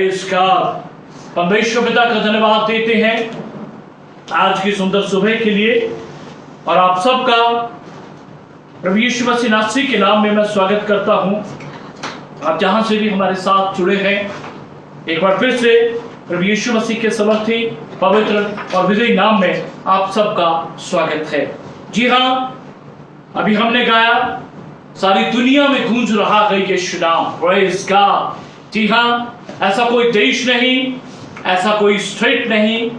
Praise God. परमेश्वर पिता का धन्यवाद देते हैं आज की सुंदर सुबह के लिए, और आप सबका प्रभु यीशु मसीह नासरी के नाम में मैं स्वागत करता हूं। आप जहां से भी हमारे साथ जुड़े हैं, एक बार फिर से प्रभु यीशु मसीह के समर्थी, पवित्र और विजयी नाम में आप सबका स्वागत है। जी हाँ, अभी हमने गाया सारी दुनिया में गूंज रहा है यीशु नाम, प्रेज़ गॉड। जी हाँ, ऐसा कोई देश नहीं, ऐसा कोई स्टेट नहीं,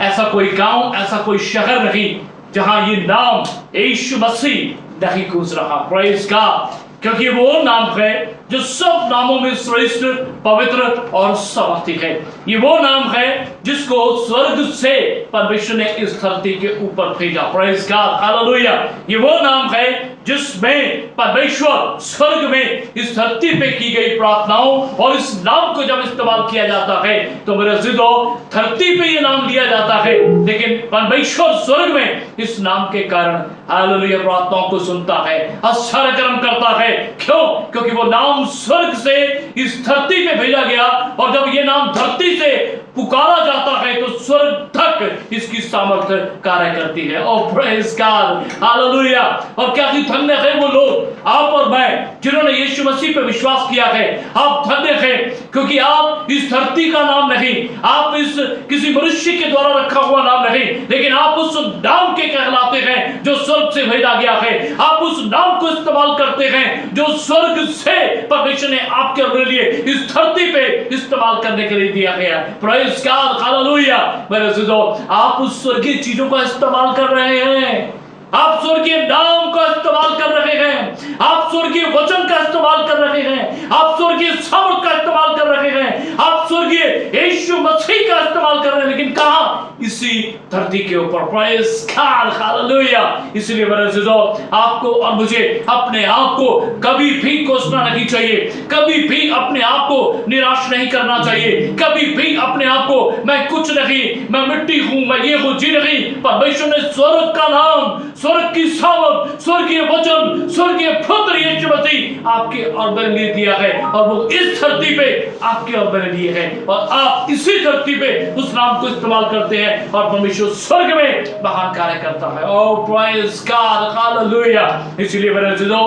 ऐसा कोई गांव, ऐसा कोई शहर नहीं जहां ये नाम यीशु मसीह नहीं गूंज रहा, प्रेज़ गॉड। क्योंकि वो नाम है जो सब नामों में श्रेष्ठ, पवित्र और समर्थी है। ये वो नाम है जिसको स्वर्ग से परमेश्वर ने इस धरती के ऊपर भेजा, प्रेज़ गॉड, हालेलुया। ये वो नाम है जिसमें परमेश्वर स्वर्ग में इस धरती पे की गई प्रार्थनाओं और इस नाम को जब इस्तेमाल किया जाता है तो मेरे अज़ीज़ों, धरती पे ये नाम लिया जाता है, लेकिन परमेश्वर स्वर्ग में इस नाम के कारण हालेलुया प्रार्थनाओं को सुनता है, आश्चर्य कर्म करता है। क्यों? क्योंकि वो नाम स्वर्ग से इस धरती पे भेजा गया, और जब ये नाम धरती से पुकारा जाता है तो स्वर्ग तक इसकी सामर्थ्य कार्य करती है। और प्रेज़ गॉड, हालेलुया। और क्या ही धन्य है वो लोग, आप और मैं, जिन्होंने यीशु मसीह पे विश्वास किया है। आप धन्य हैं, क्योंकि आप इस धरती का नाम नहीं, आप इस किसी मनुष्य के द्वारा रखा हुआ नाम नहीं, लेकिन आप उस नाम के कहलाते हैं जो स्वर्ग से भेजा गया है। आप उस नाम को इस्तेमाल करते हैं जो स्वर्ग से परमेश्वर ने आपके लिए इस धरती पे इस्तेमाल करने के लिए दिया गया। Praise God, hallelujah. मेरे अज़ीज़ों, आप उस स्वर्गीय चीजों का इस्तेमाल कर रहे हैं, आप स्वर्गीय नाम का इस्तेमाल कर रहे हैं, आप स्वर्गीय वचन का इस्तेमाल कर रहे हैं, आप स्वर्गीय सामर्थ का इस्तेमाल कर रहे हैं, आप स्वर्गीय यीशु मसीह का इस्तेमाल कर रहे हैं, लेकिन कहां? इसी धरती के ऊपर, प्रेज़ गॉड, हालेलुया। इसलिए मेरे अज़ीज़ों, आपको और मुझे अपने आप को कभी भी कोसना नहीं चाहिए, कभी भी अपने आप को निराश नहीं करना चाहिए, कभी भी अपने आप को मैं कुछ नहीं, मैं मिट्टी हूं, मैं ये हूं, जी नहीं। परमेश्वर ने स्वर्ग का नाम, स्वर्ग की सामर्थ, स्वर्गीय वचन, स्वर्गीय पुत्र यीशु मसीह आपके और मेरे लिए दिया है, और वो इस धरती पे आपके और मेरे लिए है, और आप इसी धरती पे उस नाम को इस्तेमाल करते हैं, और परमेश्वर स्वर्ग में महान कार्य करता है। ओह प्रेज़ गॉड, हालेलुया। इसलिए मेरे अज़ीज़ों,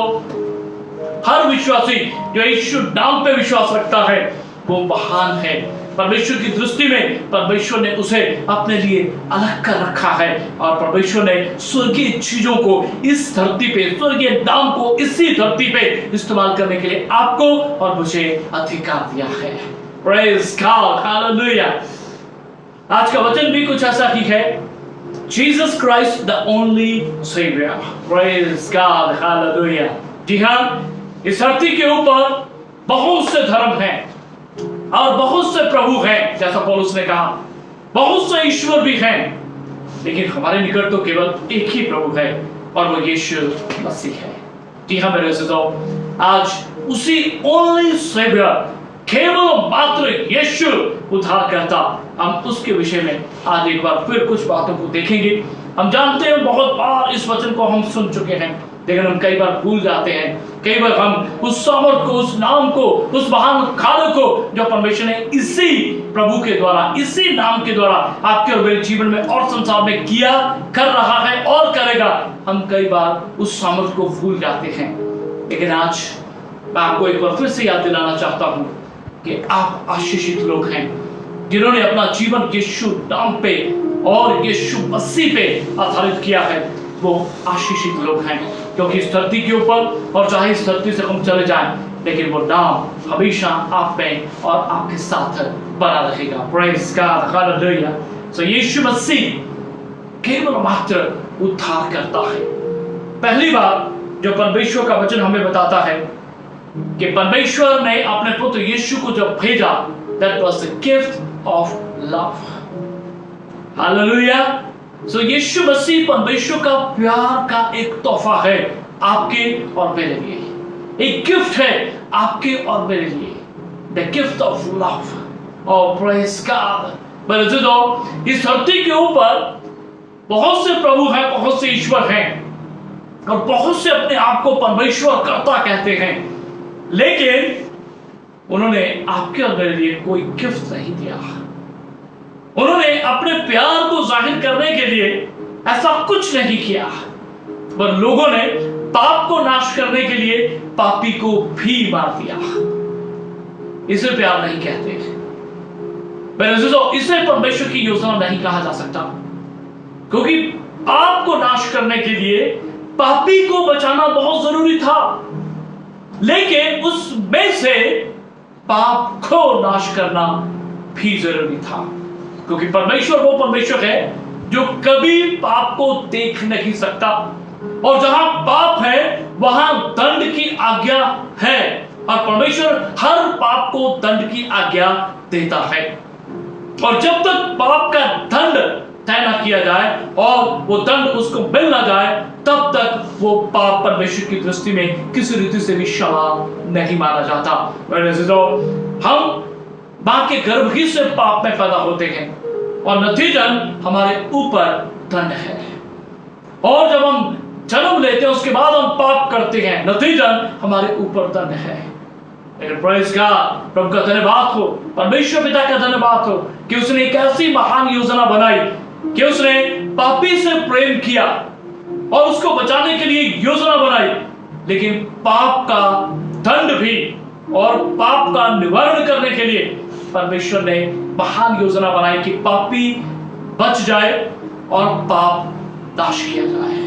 हर विश्वासी जो यीशु नाम पे विश्वास रखता है वो महान है। परमेश्वर की दृष्टि में परमेश्वर ने उसे अपने लिए अलग कर रखा है, और परमेश्वर ने स्वर्गीय चीजों को इस धरती पे, स्वर्गीय नाम को इसी धरती पे इस्तेमाल करने के लिए आपको और मुझे अधिकार दिया है। Praise God, hallelujah. आज का वचन भी कुछ ऐसा ही है, Jesus Christ the only saviour, praise God, hallelujah. जी हाँ, इस धरती के ऊपर बहुत से धर्म हैं और बहुत से प्रभु हैं, जैसा पौलुस ने कहा, बहुत से ईश्वर भी हैं, लेकिन हमारे निकट तो केवल एक ही प्रभु है, और वो यीशु मसीह है। जी हाँ मेरे अज़ीज़ों, आज उसी ओनली सेवियर, केवल मात्र यीशु उद्धारकर्ता, हम उसके विषय में आज एक बार फिर कुछ बातों को देखेंगे। हम जानते हैं बहुत बार इस वचन को हम सुन चुके हैं, लेकिन हम कई बार भूल जाते हैं, कई बार हम उस सामर्थ को, उस नाम को, उस महान कार्य को जो परमेश्वर ने इसी प्रभु के द्वारा, इसी नाम के द्वारा आपके और मेरे जीवन में और संसार में किया, कर रहा है और करेगा, हम कई बार उस सामर्थ को भूल जाते हैं। लेकिन आज मैं आपको एक बार फिर से याद दिलाना चाहता हूं कि आप आशीषित लोग हैं, जिन्होंने अपना जीवन यीशु नाम पे और यीशु मसीह पे आधारित किया है। वो आशीषित लोग हैं, क्योंकि इस धरती के ऊपर, और चाहे इस धरती से हम चले जाएं, लेकिन वो नाम हमेशा आप में और आपके साथ बना रहेगा। Praise God, hallelujah. So Yeshu Masih केवल मात्र उद्धार करता है। पहली बात जो परमेश्वर का वचन हमें बताता है कि परमेश्वर ने अपने पुत्र यीशु को जब भेजा, that was the gift of love, hallelujah. So Yeshu Masih परमेश्वर का प्यार का एक तोहफा है आपके और मेरे लिए, एक गिफ्ट है आपके और मेरे लिए, द गिफ्ट ऑफ लव। और प्रेज़ गॉड, मेरे अज़ीज़ों, इस धरती के ऊपर बहुत से प्रभु हैं, बहुत से ईश्वर हैं, और बहुत से अपने आप को परमेश्वर कर्ता कहते हैं, लेकिन उन्होंने आपके और मेरे लिए कोई गिफ्ट नहीं दिया। उन्होंने अपने प्यार को जाहिर करने के लिए ऐसा कुछ नहीं किया, पर लोगों ने पाप को नाश करने के लिए पापी को भी मार दिया। इसे प्यार नहीं कहते। इसे परमेश्वर की योजना नहीं कहा जा सकता, क्योंकि पाप को नाश करने के लिए पापी को बचाना बहुत जरूरी था, लेकिन उसमें से पाप को नाश करना भी जरूरी था, क्योंकि परमेश्वर वो परमेश्वर है जो कभी पाप को देख नहीं सकता, और जहां पाप है वहां दंड की आज्ञा है, और परमेश्वर हर पाप को दंड की आज्ञा देता है। और जब तक पाप का दंड तय न किया जाए और वो दंड उसको मिल ना जाए, तब तक वो पाप परमेश्वर की दृष्टि में किसी रीति से भी क्षमा नहीं माना जाता। हम मां के गर्भ ही से पाप में पैदा होते हैं, और नतीजन हमारे ऊपर दंड है। और जब हम जन्म लेते हैं उसके बाद हम पाप करते हैं, नतीजन हमारे ऊपर दंड है। प्रेज़ गॉड, प्रभु का धन्यवाद हो, परमेश्वर पिता का धन्यवाद हो कि उसने एक ऐसी महान योजना बनाई कि उसने पापी से प्रेम किया और उसको बचाने के लिए योजना बनाई, लेकिन पाप का दंड भी और पाप का निवारण करने के लिए परमेश्वर ने महान योजना बनाई कि पापी बच जाए और पाप नाश किया जाए,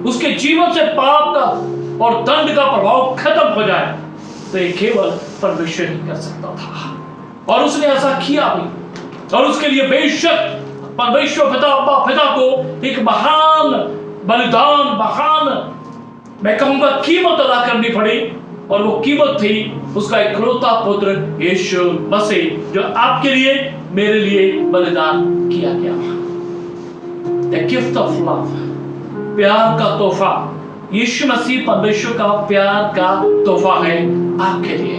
उसके जीवन से पाप का और दंड का प्रभाव खत्म हो जाए। तो ये केवल परमेश्वर ही कर सकता था, और उसने ऐसा किया भी, और उसके लिए बेशक परमेश्वर पिता को एक महान बलिदान, महान मैं कहूंगा कीमत अदा करनी पड़ी, और वो कीमत थी उसका इकलौता पुत्र यीशु मसीह, जो आपके लिए मेरे लिए बलिदान किया गया। The gift of love, प्यार का तोहफा। यीशु मसीह परमेश्वर का प्यार का तोहफा है आपके लिए।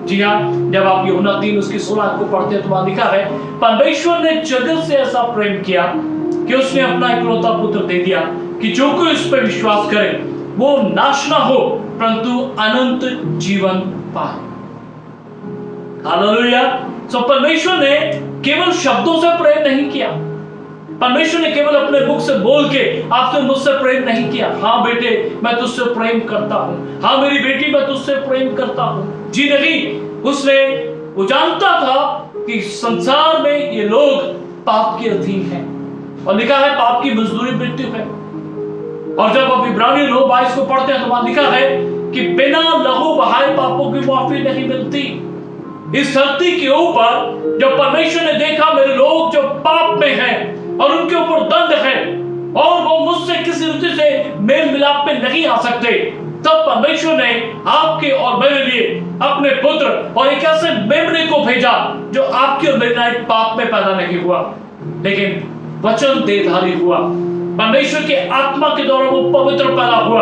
जी हाँ, जब आप यूहन्ना 3 उसकी 16 को पढ़ते हैं तो वहां लिखा है, परमेश्वर ने जगत से ऐसा प्रेम किया कि उसने अपना इकलौता पुत्र दे दिया कि जो कोई उस पर विश्वास करे वो नाश ना हो परंतु अनंत जीवन पाए। हालेलुया। तो परमेश्वर ने केवल शब्दों से प्रेम नहीं किया, परमेश्वर ने केवल अपने मुख से बोल के आपसे मुझसे प्रेम नहीं किया। हाँ बेटे मैं तुझसे प्रेम करता हूँ, हाँ मेरी बेटी मैं तुझसे प्रेम करता हूँ। जी नहीं, उसने वो जानता था कि संसार में ये लोग पाप के अधीन हैं, और लिखा है पाप की मजदूरी मृत्यु है। और जब आप इब्रानियों 9:22 को पढ़ते हैं तो वहां लिखा है कि बिना लहू बहाए पापों की माफी नहीं मिलती। इस धरती के ऊपर जब परमेश्वर ने देखा मेरे लोग जो पाप में हैं और उनके ऊपर दंड है और वो मुझसे किसी रीति से मेल मिलाप में नहीं आ सकते, तब परमेश्वर ने आपके और मेरे लिए अपने पुत्र और एक ऐसे मेमने को भेजा जो आपके और मेरे लायक पाप में पैदा नहीं हुआ लेकिन वचन देहधारी हुआ। परमेश्वर के आत्मा के द्वारा वो पवित्र पैदा हुआ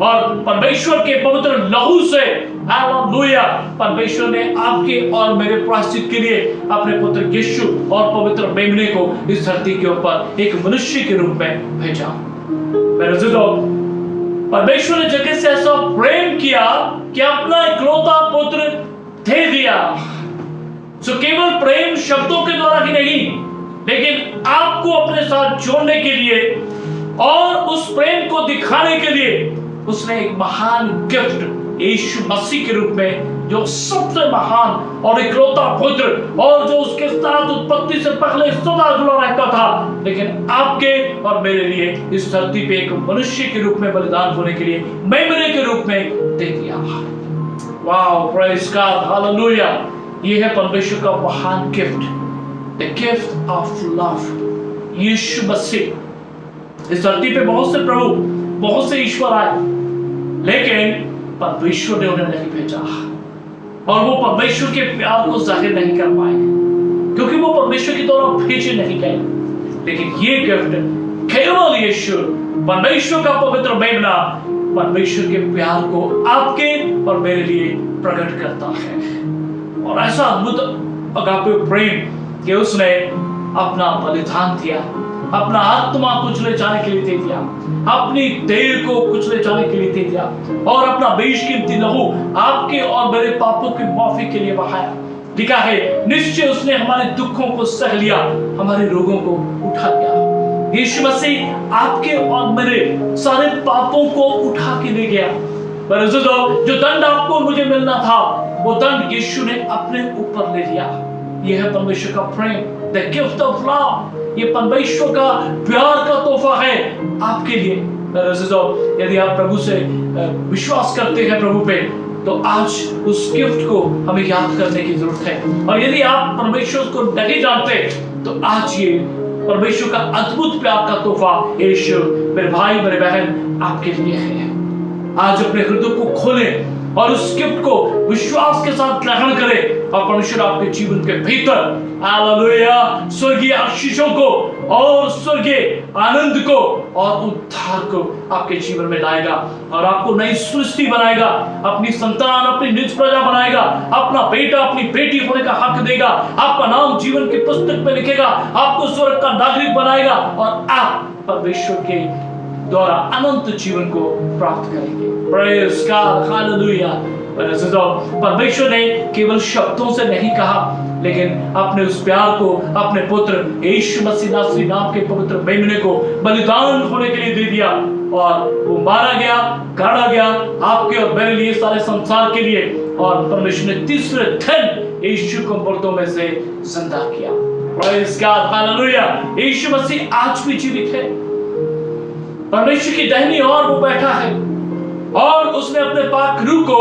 और परमेश्वर के पवित्र लहू से हालेलुया परमेश्वर ने आपके और मेरे प्रायश्चित के लिए अपने पुत्र यीशु और पवित्र मेमने को इस धरती के ऊपर एक मनुष्य के रूप में भेजा। मेरे अजीजों, परमेश्वर ने जगत से ऐसा प्रेम किया कि अपना इकलौता पुत्र दे दिया। सो केवल प्रेम शब्दों के द्वारा ही नहीं, लेकिन आपको अपने साथ जोड़ने के लिए और उस प्रेम को दिखाने के लिए उसने एक महान गिफ्ट यीशु मसीह के रूप में, जो सबसे महान और इकलौता पुत्र और जो उसके साथ उत्पत्ति से पहले सदा जुड़ा रहता था, लेकिन आपके और मेरे लिए इस धरती पे एक मनुष्य के रूप में बलिदान होने के लिए मेमने के रूप में दे दिया। Wow, praise God, hallelujah. ये है परमेश्वर का महान gift, the gift of love. Yeshu Masih इस धरती पे बहुत से प्रभु, बहुत से ईश्वर आए, लेकिन परमेश्वर ने उन्हें नहीं भेजा और वो परमेश्वर के प्यार को जाहिर नहीं कर पाए क्योंकि वो परमेश्वर की द्वारा भेजे नहीं गए। लेकिन ये गिफ्ट केवल यीशु, परमेश्वर का पवित्र मेमना, परमेश्वर के प्यार को आपके और मेरे लिए प्रकट करता है। और ऐसा अद्भुत अगापे प्रेम कि उसने अपना बलिदान दिया अपना आत्मा कुचले जाने के लिए दे दिया, अपनी देह को कुचले जाने के लिए दे दिया और अपना बेशकीमती लहू आपके और मेरे पापों की माफी के लिए बहाया। लिखा है निश्चय उसने हमारे दुखों को सह लिया, हमारे रोगों को उठा लिया। यीशु मसीह आपके और मेरे सारे पापों को उठा के ले गया। पर जो दंड आपको मुझे मिलना था, वो दंड यीशु ने अपने ऊपर ले लिया। यह है परमेश्वर का प्रेम, द गिफ्ट ऑफ लव। ये परमेश्वर का प्यार का तोहफा है आपके लिए। यदि आप प्रभु से विश्वास करते हैं प्रभु पे, तो आज उस गिफ्ट को हमें याद करने की जरूरत है। और यदि आप परमेश्वर को नहीं जानते, तो आज ये परमेश्वर का अद्भुत प्यार का तोहफा यीशु मेरे भाई मेरे बहन आपके लिए है। आज अपने हृदय को खोलें और उस गिफ्ट को विश्वास के साथ ग्रहण करें और परमेश्वर आपके जीवन के भीतर हालेलुया स्वर्गीय आशीषों को और स्वर्गीय आनंद को और उद्धार को आपके जीवन में लाएगा और आपको नई सृष्टि बनाएगा, अपनी संतान अपनी निज प्रजा बनाएगा, अपना बेटा अपनी बेटी होने का हक देगा, आपका नाम जीवन की पुस्तक में लिखेगा, आपको स्वर्ग का नागरिक बनाएगा और आप परमेश्वर के द्वारा अनंत जीवन को प्राप्त करेंगे। Praise God, hallelujah. परमेश्वर ने केवल शब्दों से नहीं कहा, लेकिन अपने उस प्यार को अपने पुत्र यीशु मसीह नासरी नाम के पवित्र मेमने को बलिदान होने के लिए दे दिया और वो मारा गया, गाड़ा गया आपके और मेरे लिए, सारे संसार के लिए। और परमेश्वर ने तीसरे दिन यीशु को मुर्दों में से जिंदा किया। Praise God, hallelujah. Yeshu Masih आज भी जीवित है, परमेश्वर की दाहिनी ओर वो बैठा है और उसने अपने पाक रूह को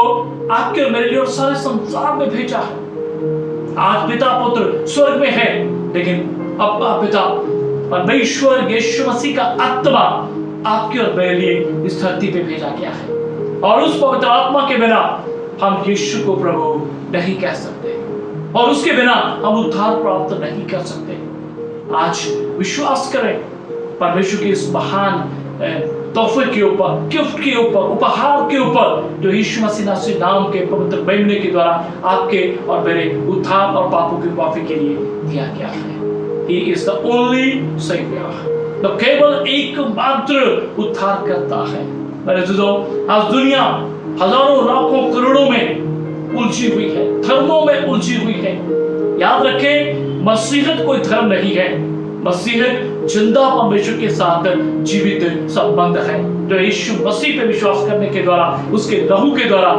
आपके और मेरे लिए और सारे संसार में भेजा है। आज पिता पुत्र स्वर्ग में है, लेकिन अब पिता परमेश्वर यीशु मसीह का आत्मा आपके और मेरे लिए इस धरती पे भेजा गया है और उस पवित्र आत्मा के बिना हम यीशु को प्रभु नहीं कह सकते और उसके बिना हम उद्धार प्राप्त नहीं कर सकते। आज विश्वास करें परमेश्वर की इस महान तोहफे के ऊपर, गिफ्ट के ऊपर, उपहार के ऊपर जो यीशु मसीह नासरी नाम के पवित्र मेमने के द्वारा आपके और मेरे उद्धार और पापों की माफी के लिए दिया गया है। He is the only Savior। तो केवल एकमात्र उद्धार करता है। मेरे दोस्तों, आज दुनिया हजारों लाखों करोड़ों में उलझी हुई है, धर्मों में उलझी हुई है। याद रखें, मसीहत कोई धर्म नहीं है, मसीहत जिंदा परमेश्वर के साथ जीवित संबंध है जो यीशु मसीह पे विश्वास करने के द्वारा, उसके लहू के द्वारा,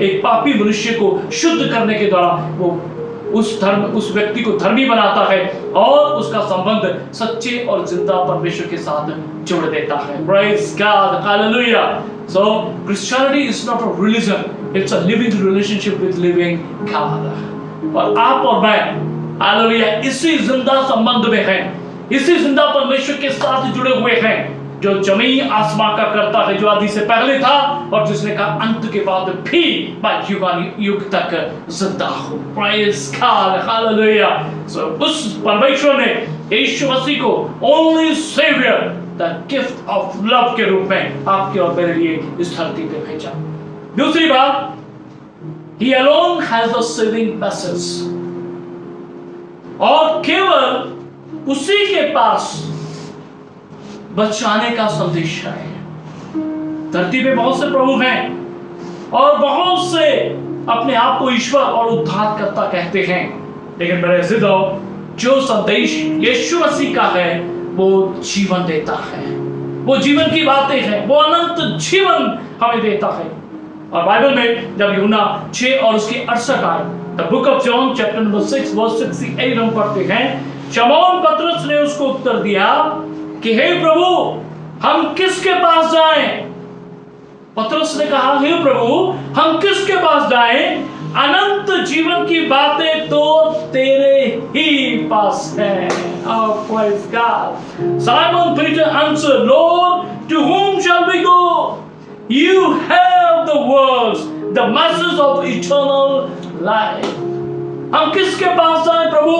एक पापी मनुष्य को शुद्ध करने के द्वारा वो उस व्यक्ति को धर्मी बनाता है और उसका संबंध सच्चे और जिंदा परमेश्वर के साथ जोड़ देता है। Praise God, hallelujah। So Christianity is not a religion, it's a living relationship with living God। और आप और मैं हालेलुया इसी जिंदा संबंध में हैं, इसी जिंदा परमेश्वर के साथ जुड़े हुए हैं जो जमीन आसमां का करता है, जो आदि से पहले था और जिसने कहा अंत के बाद भी मैं युग तक जिंदा हूं। Praise God, hallelujah. सो उस परमेश्वर ने यीशु मसीह को only saviour, the gift of love के रूप में आपके और मेरे लिए इस धरती पे भेजा। दूसरी बात, he alone has the saving message। और केवल उसी के पास बचाने का संदेश है। धरती पे बहुत से प्रभु हैं और बहुत से अपने आप को ईश्वर और उद्धारकर्ता कहते हैं, लेकिन मेरे ज़िदो, जो संदेश यीशु मसीह का है वो जीवन देता है, वो जीवन की बातें हैं, वो अनंत जीवन हमें देता है। और बाइबल में जब यूहन्ना 6 और उसकी 68 आए, the book of John chapter number 6 verse 68 हम पढ़ते हैं, शमौन पतरस ने उसको उत्तर दिया कि हे प्रभु, हम किसके पास जाएं? पतरस ने कहा, हे प्रभु, हम किसके पास जाएं? अनंत जीवन की बातें तो तेरे ही पास हैं। Oh, praise God। Simon Peter answered, Lord, to whom shall we go? You have the words, the message of eternal life। हम किसके पास जाएं प्रभु?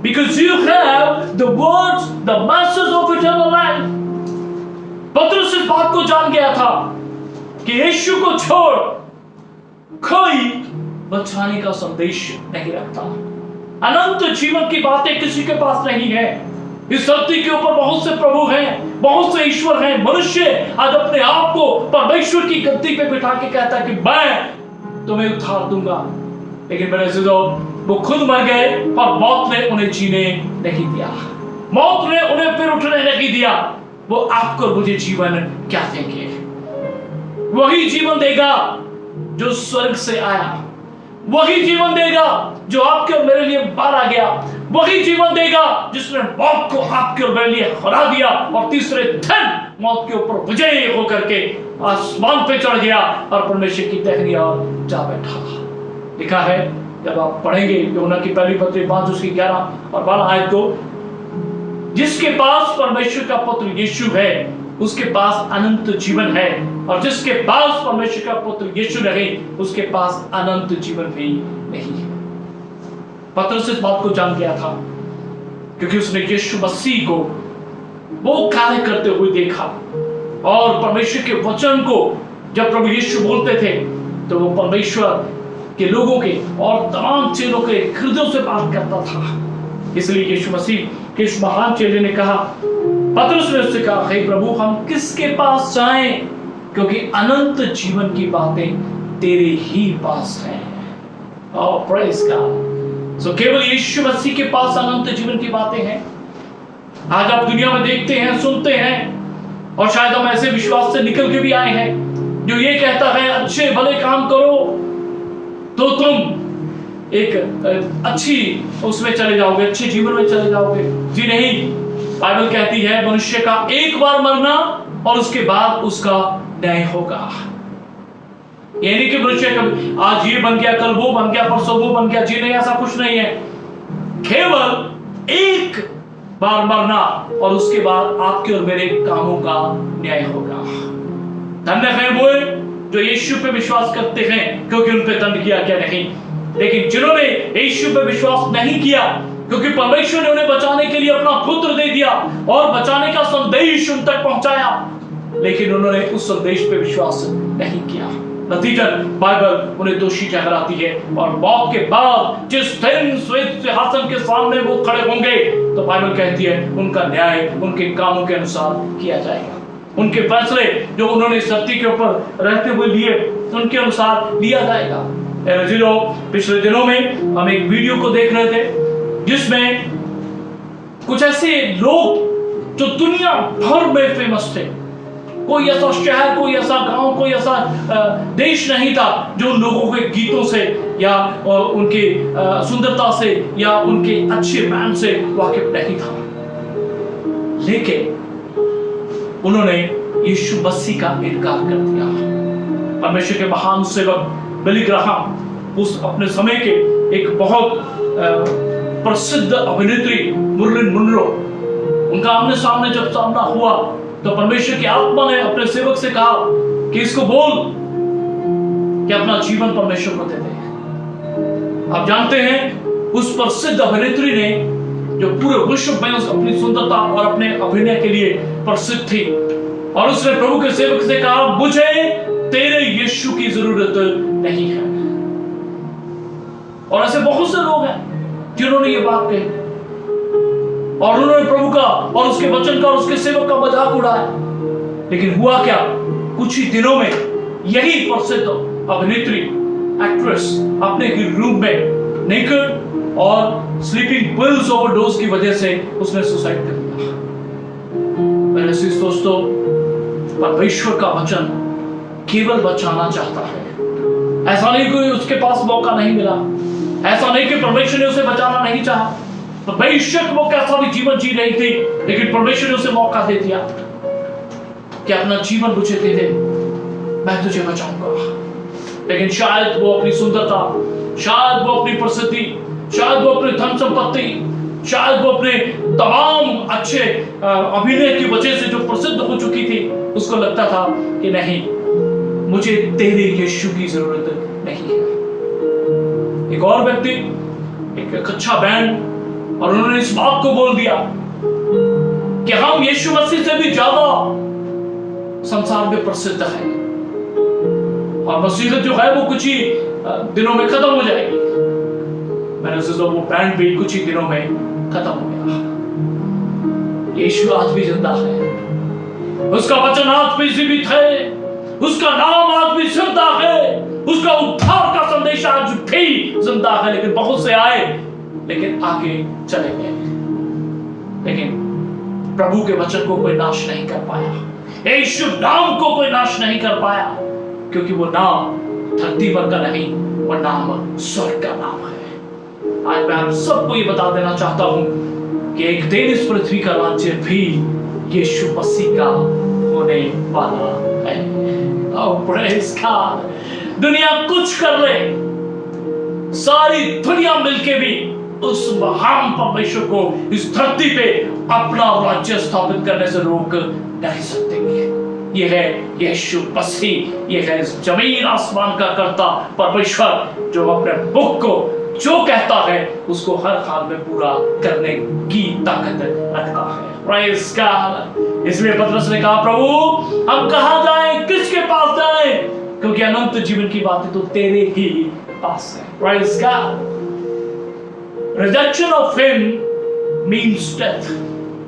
Because you have the words, the message of eternal life। पतरस इस बात को जान गया था कि यीशु को छोड़ कोई बचाने का संदेश नहीं रखता। अनंत जीवन की बातें किसी के पास नहीं है। इस धरती के ऊपर बहुत से प्रभु हैं, बहुत से ईश्वर हैं। मनुष्य आज अपने आप को परमेश्वर की गद्दी पे बिठा के कहता है कि मैं तुम्हें उद्धार दूंगा, लेकिन मेरे अज़ीज़ों, वो खुद मर गए और मौत ने उन्हें जीने नहीं दिया, मौत ने उन्हें फिर उठने नहीं दिया। वो आपको और मुझे जीवन क्या देंगे? वही जीवन देगा जो स्वर्ग से आया, वही जीवन देगा जो आपके और मेरे लिए मारा गया, वही जीवन देगा जिसने मौत को आपके और मेरे लिए हरा दिया और तीसरे दिन मौत के ऊपर विजयी होकर के आसमान पे चढ़ गया और परमेश्वर की दाहिनी ओर जा बैठा। लिखा है, जब आप पढ़ेंगे यूहन्ना की पहली पत्री 5 उसकी 11 और 12 आयत को, जिसके पास परमेश्वर का पुत्र यीशु है उसके पास अनंत जीवन है, और जिसके पास परमेश्वर का पुत्र यीशु नहीं उसके पास अनंत जीवन भी नहीं है। पतरस इस बात को जान गया था क्योंकि उसने यीशु मसीह को वो कार्य करते हुए देखा, और परमेश्वर के वचन को जब प्रभु यीशु बोलते थे तो वो परमेश्वर के लोगों के और तमाम चेलों के हृदयों से बात करता था। इसलिए यीशु मसीह के इस महान चेले ने कहा, पतरस ने उससे कहा, हे प्रभु, हम किसके पास जाएं, क्योंकि अनंत जीवन की बातें तेरे ही पास हैं। ओह प्रेज़ गॉड। सो केवल यीशु मसीह के पास अनंत जीवन की बातें हैं। आज आप दुनिया में देखते हैं, सुनते हैं, और शायद हम ऐसे विश्वास से निकल के भी आए हैं जो ये कहता है अच्छे भले काम करो तो तुम एक अच्छी उसमें चले जाओगे, अच्छे जीवन में चले जाओगे। जी नहीं, बाइबल कहती है मनुष्य का एक बार मरना और उसके बाद उसका न्याय होगा। यानी कि मनुष्य कब आज ये बन गया, कल वो बन गया, परसों वो बन गया। जी नहीं, ऐसा कुछ नहीं है। केवल एक बार मरना और उसके बाद आपके और मेरे कामों का न्याय होगा। धन्य है वो जो यीशु पे विश्वास करते हैं क्योंकि उन पे दंड किया क्या नहीं। लेकिन जिन्होंने यीशु पे विश्वास नहीं किया क्योंकि परमेश्वर ने उन्हें बचाने के लिए अपना पुत्र दे दिया और बचाने का संदेश उन तक पहुंचाया, लेकिन उन्होंने उस संदेश पे विश्वास नहीं किया, नतीजतन बाइबल उन्हें दोषी ठहराती है। और मौत के बाद जिस दिन श्वेत सिंहासन के सामने वो खड़े होंगे तो बाइबल कहती है उनका न्याय उनके कामों के अनुसार किया जाएगा। उनके फैसले जो उन्होंने इस धरती के ऊपर रहते हुए लिए उनके अनुसार लिया जाएगा। पिछले दिनों में हम एक वीडियो को देख रहे थे जिसमें कुछ ऐसे लोग जो दुनिया भर में फेमस थे, कोई ऐसा शहर, कोई ऐसा गांव, कोई ऐसा देश नहीं था जो उन लोगों के गीतों से या उनके सुंदरता से या उनके अच्छे बैंड से वाकिफ नहीं था। लेकिन उन्होंने यीशु मसीह का इनकार कर दिया। परमेश्वर के महान सेवक बिली ग्राहम, उस अपने समय के एक बहुत प्रसिद्ध अभिनेत्री मुरलिन मुनरो, उनका आमने सामने जब सामना हुआ तो परमेश्वर की आत्मा ने अपने सेवक से कहा कि इसको बोल कि अपना जीवन परमेश्वर को दे दे। आप जानते हैं उस प्रसिद्ध अभिनेत्री ने जो पूरे विश्व में अपनी सुंदरता और अपने अभिनय के लिए प्रसिद्ध थी, और उसने प्रभु के सेवक से कहा, मुझे तेरे यीशु की जरूरत नहीं है। और ऐसे बहुत से लोग हैं जिन्होंने ये बात कही और उन्होंने प्रभु का और उसके वचन का और उसके सेवक का मजाक उड़ाया। लेकिन हुआ क्या, कुछ ही दिनों में यही प्रसिद्ध अभिनेत्री एक्ट्रेस अपने रूम में नेकेड और स्लीपिंग पिल्स ओवरडोज की वजह से उसने सुसाइड कर लिया। मेरे दोस्तों, परमेश्वर का वचन केवल बचाना चाहता है। ऐसा नहीं कि उसके पास मौका नहीं मिला, ऐसा नहीं कि परमेश्वर ने उसे बचाना नहीं चाहा। तो बेशक वो कैसा भी जीवन जी रही थी, लेकिन परमेश्वर ने उसे मौका दे दिया कि अपना जीवन मुझे दे दे, मैं तुझे बचाऊंगा। लेकिन शायद वो अपनी सुंदरता, शायद वो अपनी प्रसिद्धि, शायद वो अपने धन संपत्ति, शायद वो अपने तमाम अच्छे अभिनय की वजह से जो प्रसिद्ध हो चुकी थी, उसको लगता था कि नहीं, मुझे तेरे यीशु की जरूरत नहीं है। एक और व्यक्ति, एक अच्छा बैंड, और उन्होंने इस बात को बोल दिया कि हम यीशु मसीह से भी ज्यादा संसार में प्रसिद्ध है और मसीहत जो है वो कुछ ही दिनों में खत्म हो जाएगी। मैंने सोचा वो बैंड भी कुछ ही दिनों में खत्म हो गया। यीशु आज भी जिंदा है, उसका वचन आज भी जीवित है, उसका नाम आज भी जिंदा है, उसका उद्धार का संदेश आज भी जिंदा है। लेकिन बहुत से आए लेकिन आगे चले गए, लेकिन प्रभु के वचन को कोई नाश नहीं कर पाया, यीशु नाम को कोई नाश नहीं कर पाया, क्योंकि वो नाम धरती पर का नहीं, वो नाम स्वर्ग का नाम है। आज मैं आप सबको ये बता देना चाहता हूं कि एक दिन इस पृथ्वी का राज्य भी यीशु मसीह का होने वाला है। Oh, praise God! दुनिया कुछ कर ले, सारी दुनिया मिलके भी उस महान परमेश्वर को इस धरती पे अपना राज्य स्थापित करने से रोक नहीं सकते। ये है यीशु मसीह, ये है इस जमीन आसमान का कर्ता परमेश्वर, जो अपने मुख को जो कहता है उसको हर हाल में पूरा करने की ताकत रखता है। Praise God! इसलिए पतरस ने कहा, प्रभु हम कहां जाएं, किसके पास जाएं, क्योंकि अनंत जीवन की बातें तो तेरे ही पास है। Praise God! Rejection of him means death.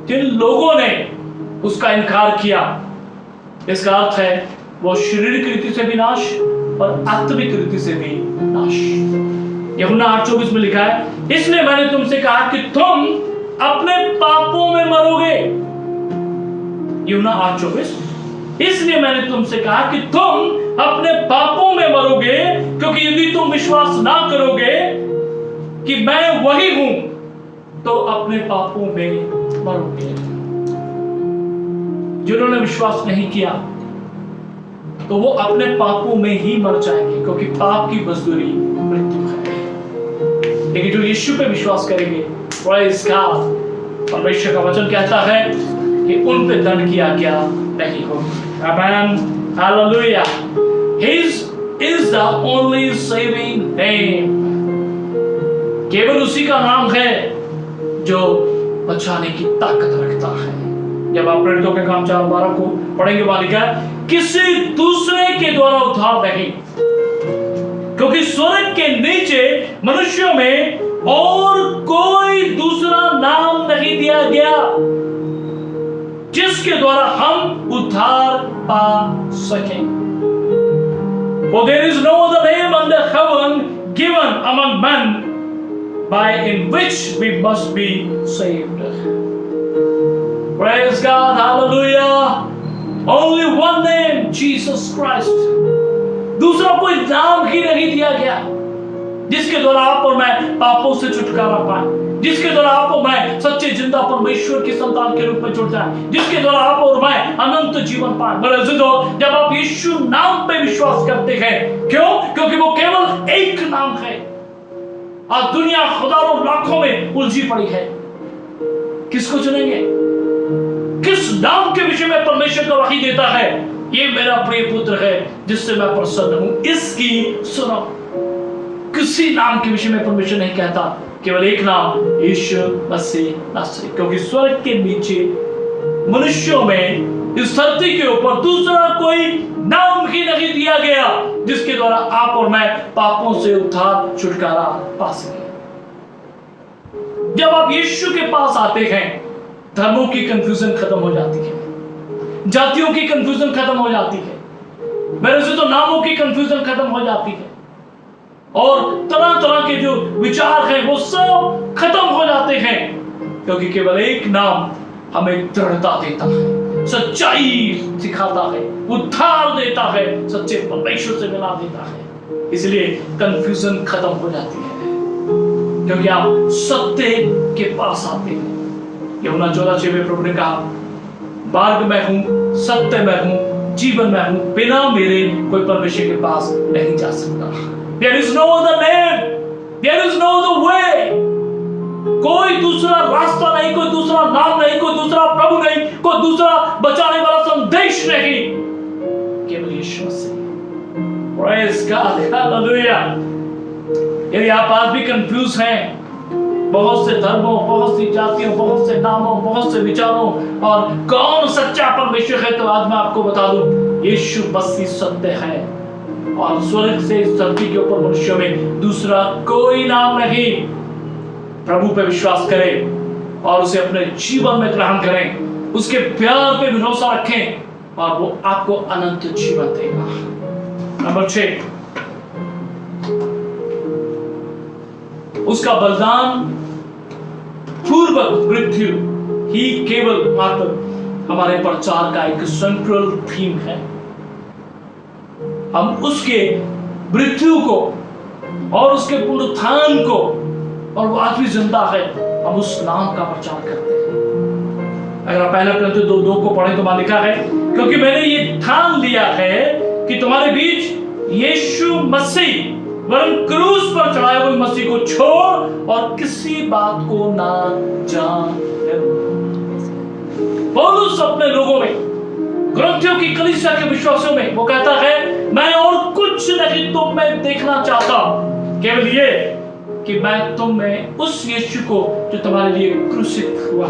जिन लोगों ने उसका इनकार किया, इसका अर्थ है वो शारीरिक रीति से भी नाश और आत्मिक रीति से भी नाश। यूहन्ना 8:24 में लिखा है, इसलिए मैंने तुमसे कहा कि तुम अपने पापों में मरोगे। यूहन्ना 8:24, इसलिए मैंने तुमसे कहा कि तुम अपने पापों में मरोगे, क्योंकि यदि तुम विश्वास ना करोगे कि मैं वही हूं तो अपने पापों में मरोगे। जिन्होंने विश्वास नहीं किया तो वो अपने पापों में ही मर जाएंगे, क्योंकि पाप की मजदूरी मृत्यु है। लेकिन जो यीशु पे विश्वास करेंगे, praise God, परमेश्वर का वचन कहता है कि उन पे दंड की आज्ञा नहीं होगी। आमेन, hallelujah. His is the only saving name। केवल उसी का नाम है जो बचाने की ताकत रखता है। जब आप प्रेरितों के काम 4:12 को पढ़ेंगे, वहां लिखा है, किसी दूसरे के द्वारा उद्धार नहीं, क्योंकि स्वर्ग के नीचे मनुष्यों में और कोई दूसरा नाम नहीं दिया गया जिसके द्वारा हम उद्धार पा सकें। For there is no other name under heaven given among men by in which we must be saved. Praise God, hallelujah. Only one name, Jesus Christ. दूसरा कोई नाम ही नहीं दिया गया जिसके द्वारा आप और मैं पापों से छुटकारा पाए, जिसके द्वारा आप और मैं सच्चे जिंदा परमेश्वर की संतान के रूप में जुड़ जाए, जिसके द्वारा आप और मैं अनंत जीवन पाए। मेरे अजीजों, जब आप यीशु नाम पे विश्वास करते हैं, क्यों? क्योंकि वो केवल एक नाम है। आज दुनिया हजारों लाखों में उलझी पड़ी है, किसको चुनेंगे? किस नाम के विषय में परमेश्वर का वही देता है, ये मेरा प्रिय पुत्र है जिससे मैं प्रसन्न हूं, इसकी सुनो। किसी नाम के विषय में परमेश्वर नहीं कहता, केवल एक नाम, यीशु मसीह नासरी। क्योंकि स्वर्ग के नीचे मनुष्यों में, इस धरती के ऊपर दूसरा कोई नाम ही नहीं दिया गया जिसके द्वारा आप और मैं पापों से उद्धार छुटकारा पा सके। जब आप यीशु के पास आते हैं, धर्मों की कंफ्यूजन खत्म हो जाती है, जातियों की कंफ्यूजन खत्म हो जाती है, मेरे से तो नामों की कंफ्यूजन खत्म हो जाती है, और तरह तरह के जो विचार हैं वो सब खत्म हो जाते हैं, क्योंकि केवल एक नाम हमें दृढ़ता देता है, सच्चाई सिखाता है, उद्धार देता है, सच्चे परमेश्वर से मिला देता है। इसलिए कंफ्यूजन खत्म हो जाती है, क्योंकि आप सत्य के पास आते हैं। यूहन्ना 14:6 में प्रभु ने कहा, मार्ग मैं हूं, सत्य मैं हूं, जीवन मैं हूं, बिना मेरे कोई परमेश्वर के पास नहीं जा सकता। There is no other name, there is no other way। कोई दूसरा रास्ता नहीं, कोई दूसरा नाम नहीं, कोई दूसरा प्रभु नहीं, कोई दूसरा बचाने वाला संदेश नहीं, केवल यीशु मसीह। Praise God, hallelujah। यदि आप आज भी कंफ्यूज हैं, बहुत से धर्मों, बहुत सी जातियों, बहुत से नामों, बहुत से विचारों, और कौन सच्चा परमेश्वर है, तो आज मैं आपको बता दूं, यीशु मसीह सत्य है, और स्वर्ग से इस धरती के ऊपर मनुष्यों में दूसरा कोई नाम नहीं। प्रभु पे विश्वास करें और उसे अपने जीवन में ग्रहण करें, उसके प्यार पे भरोसा रखें और वो आपको अनंत जीवन देगा। नंबर 6, उसका बलिदान पूर्वक मृत्यु ही केवल मात्र हमारे प्रचार का एक सेंट्रल थीम है। हम उसके मृत्यु को और उसके पुनरुत्थान को, और वो आज भी जिंदा है, हम उस नाम का प्रचार करते हैं। अगर आप पहला Corinthians 2:2 को पढ़े तो वहां लिखा है, क्योंकि मैंने ये ठान लिया है कि तुम्हारे बीच यीशु मसीह वरन क्रूस पर चढ़ाए हुए मसीह को छोड़ और किसी बात को ना जाने। पौलुस अपने लोगों में, कुरिन्थियों की कलीसिया के विश्वासियों में वो कहता है, मैं और कुछ नहीं तुम में देखना चाहता, केवल ये कि मैं तुम में उस यीशु को जो तुम्हारे लिए क्रूसित हुआ,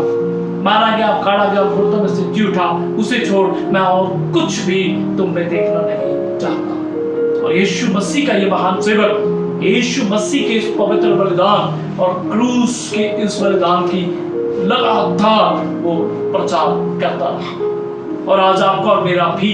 मारा गया, काटा गया, मुर्दों में से जी उठा, उसे छोड़ मैं और कुछ भी तुम में देखना नहीं चाहता। और यीशु मसीह का ये महान सेवक यीशु मसीह के इस पवित्र बलिदान और क्रूस के इस बलिदान की लगातार वो प्रचार करता रहा। और आज आपका और मेरा भी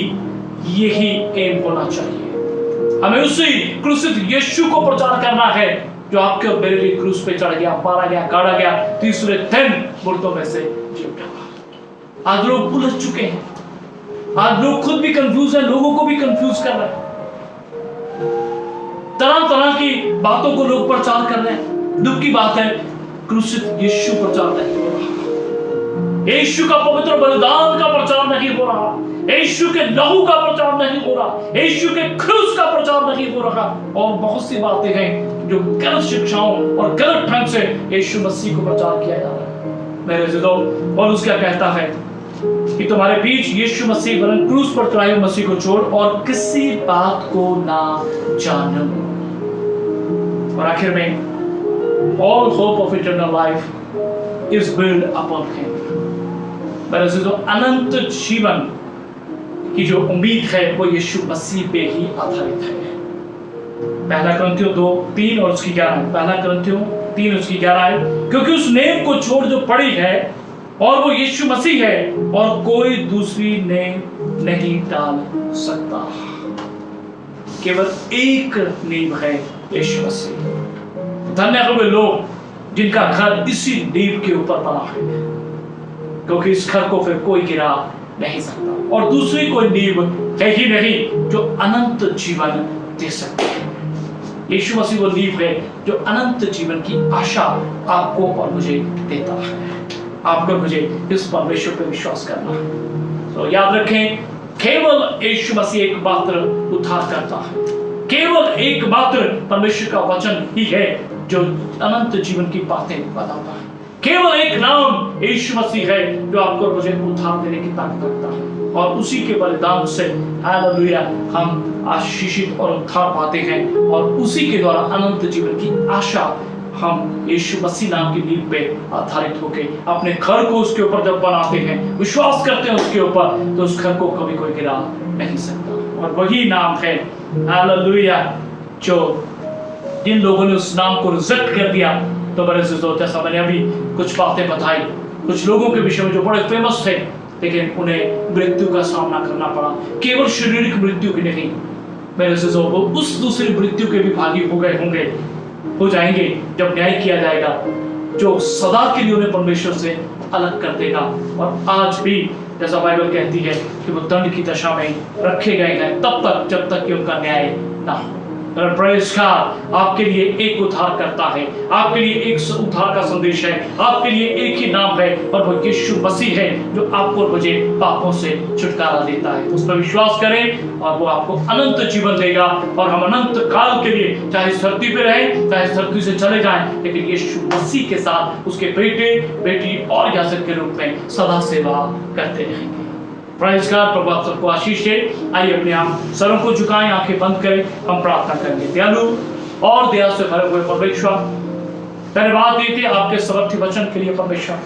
यही एम होना चाहिए। हमें उसी क्रूसित यीशु को प्रचार करना है जो आपके और मेरे लिए क्रूस पे चढ़ गया, मारा गया, काटा गया, तीसरे दिन मुर्दों में से जी उठा। आज लोग उलझ चुके हैं, आज लोग खुद भी कंफ्यूज हैं, लोगों को भी कंफ्यूज कर रहे हैं, तरह तरह की बातों को लोग प्रचार कर रहे हैं। दुख की बात है, क्रूसित यीशु प्रचार नहीं हो रहा, यीशु का पवित्र बलिदान का प्रचार नहीं हो रहा, यीशु के लहू का प्रचार नहीं हो रहा, यीशु के क्रूस का प्रचार नहीं हो रहा। और बहुत सी बातें हैं जो गलत शिक्षाओं और गलत ढंग से यीशु मसीह को प्रचार किया जा रहा है। मेरे अज़ीज़ों, पौलुस क्या कहता है कि तुम्हारे बीच यीशु मसीह वरन क्रूस पर चढ़ाए हुए मसीह को छोड़ और किसी बात को ना जानो। और आखिर में all hope of eternal life is built upon him। मेरे अज़ीज़ों, अनंत जीवन की जो उम्मीद है वो यीशु मसीह पे ही आधारित है। पहला कुरिन्थियों 2:3 और उसकी 11, पहला कुरिन्थियों 3 उसकी 11 है, क्योंकि उस नेम को छोड़ जो पड़ी है और वो यीशु मसीह है और कोई दूसरी नेम नहीं डाल सकता। केवल एक नेम है, यीशु मसीह। धन्य है वे लोग जिनका घर इसी नींव के ऊपर बना है, क्योंकि इस घर को फिर कोई गिरा नहीं सकता और दूसरी कोई नींव है ही नहीं जो अनंत जीवन दे सकती है। यीशु मसीह वो नींव है जो अनंत जीवन की आशा आपको और मुझे देता है। आपको मुझे इस परमेश्वर पर विश्वास करना है। तो याद रखें, केवल यीशु मसीह एकमात्र उद्धार करता है, केवल एकमात्र परमेश्वर का वचन ही है जो अनंत जीवन की बातें बताता है। केवल एक नाम यीशु मसीह है जो आपको और मुझे उद्धार देने की ताकत रखता है, और उसी के बलिदान से हालेलुया हम आशीषित और उद्धार पाते हैं, और उसी के द्वारा अनंत जीवन की आशा हम यीशु मसीह नाम की नींव पे आधारित होकर अपने घर को उसके ऊपर जब बनाते हैं, विश्वास करते हैं उसके ऊपर, तो उस घर को कभी कोई गिरा नहीं सकता। और वही नाम है हालेलुया जो जिन लोगों ने उस नाम को रिजेक्ट कर दिया, तो बड़े अज़ीज़ों, जैसा मैंने अभी कुछ बातें बताई, कुछ लोगों के विषय में जो बड़े फेमस थे, लेकिन उन्हें मृत्यु का सामना करना पड़ा, केवल शारीरिक मृत्यु की नहीं। मेरे अज़ीज़ों, वो उस दूसरी मृत्यु के भी भागी हो जाएंगे जब न्याय किया जाएगा, जो सदा के लिए उन्हें परमेश्वर से अलग कर देगा। और आज भी जैसा बाइबल कहती है कि वो दंड की दशा में रखे गए हैं तब तक जब तक कि उनका न्याय ना हो। प्रेज़ गॉड, आपके लिए एक उद्धार करता है, आपके लिए एक उद्धार का संदेश है, आपके लिए एक ही नाम है, और वो यीशु मसीह है जो आपको और मुझे पापों से छुटकारा देता है। उस पर विश्वास करें और वो आपको अनंत जीवन देगा, और हम अनंत काल के लिए चाहे इस धरती पे रहें, चाहे इस धरती से चले जाएं, लेकिन यीशु मसीह के साथ उसके बेटे बेटी और याजक के रूप में सदा सेवा करते रहेंगे। प्रेज़ गॉड, प्रभु आप सबको आशीष दे। आइए अपने आप सरों को झुकाएं, आंखें बंद करें, हम प्रार्थना करेंगे। दयालु और दया से भरे हुए परमेश्वर, धन्यवाद देते आपके समर्थी वचन के लिए परमेश्वर,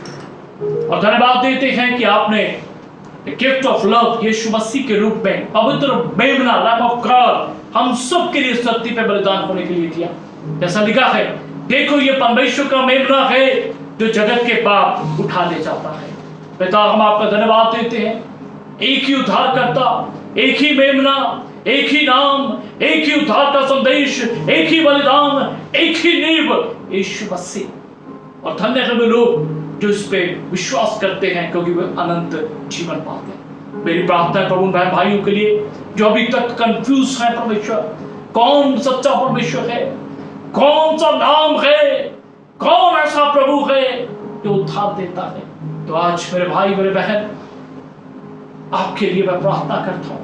और धन्यवाद देते हैं कि आपने गिफ्ट ऑफ लव यीशु मसीह के रूप में पवित्र मेमना लैम्ब ऑफ गॉड हम सब के लिए इस धरती पे बलिदान होने के लिए दिया। जैसा लिखा है, देखो ये परमेश्वर का मेमना है जो जगत के पाप उठा ले जाता है। पिता, हम आपका धन्यवाद देते हैं, एक ही उद्धारकर्ता, एक ही मेमना, एक ही नाम, एक ही उद्धार का संदेश, एक ही बलिदान, एक ही नींव यीशु मसीह। और धन्य है वे लोग जो इस पे विश्वास करते हैं, क्योंकि वे अनंत जीवन पाते हैं। मेरी प्रार्थना है प्रभु बहन भाइयों के लिए जो अभी तक कंफ्यूज है, परमेश्वर कौन सच्चा परमेश्वर है, कौन सा नाम है, कौन ऐसा प्रभु है जो उद्धार देता है। तो आज मेरे भाई मेरे बहन, आपके लिए मैं प्रार्थना करता हूं,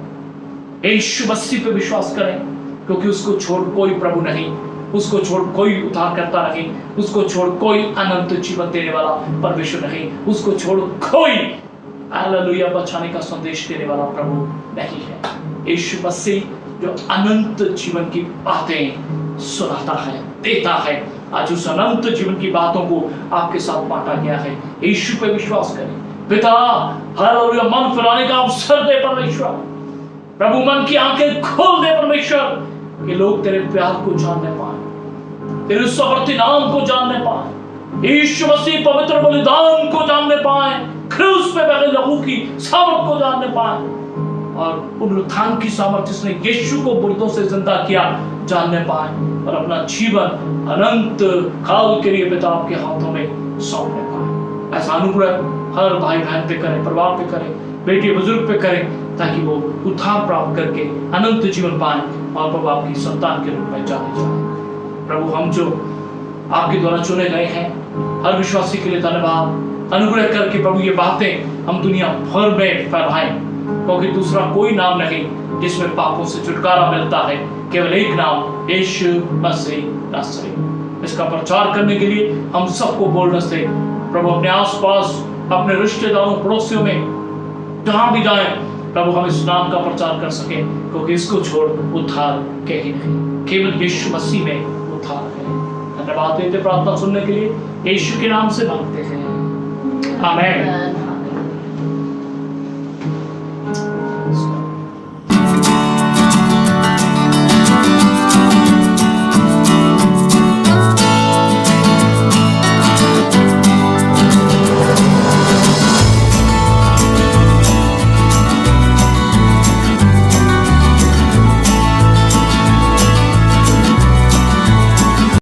यीशु मसीह पे विश्वास करें, क्योंकि उसको छोड़ कोई प्रभु नहीं, उसको छोड़ कोई उद्धार करता नहीं, उसको छोड़ कोई अनंत जीवन देने वाला परमेश्वर नहीं, उसको छोड़ कोई हालेलुया बचाने का संदेश देने वाला प्रभु नहीं है। यीशु मसीह जो अनंत जीवन की बातें सुनाता है, देता है। आज उस अनंत जीवन की बातों को आपके साथ बांटा गया है। यीशु पे विश्वास करें। पिता, हालेलुया, मन फिराने का अवसर दे परमेश्वर। प्रभु, मन की आंखें खोल दे परमेश्वर, कि लोग तेरे प्यार को जानने पाए, तेरे सामर्थी नाम को जानने पाए, यीशु मसीह पवित्र बलिदान को जानने पाए, क्रूस पे बहे लहू की सामर्थ को जानने पाए, और पुनरुत्थान की सामर्थ जिसने यीशु को मुर्दों से जिंदा किया जानने पाए, और अपना जीवन अनंत काल के लिए पिता आपके हाथों में सौंपने पाए। ऐसा अनुग्रह हर भाई बहन पे करें, परिवार पे करें, बेटे बुजुर्ग पे करें, ताकि वो उद्धार प्राप्त करके अनंत जीवन पाए और प्रभु आपकी संतान के रूप में जाने जाए। प्रभु, हम जो आपके द्वारा चुने गए हैं, हर विश्वासी के लिए धन्यवाद। अनुग्रह करके प्रभु ये बातें हम दुनिया भर में फैलाएं, क्योंकि दूसरा कोई नाम नहीं जिसमें पापों से छुटकारा मिलता है, केवल एक नाम, यीशु मसीह नासरी। इसका प्रचार करने के लिए हम सबको बोलने से प्रभु अपने आसपास, अपने रिश्तेदारों, पड़ोसियों में जहां भी जाए प्रभु हम इस नाम का प्रचार कर सके, क्योंकि इसको छोड़ उद्धार कहीं नहीं, केवल यीशु मसीह में उद्धार है। धन्यवाद देते प्रार्थना सुनने के लिए, यीशु के नाम से मांगते हैं, आमीन।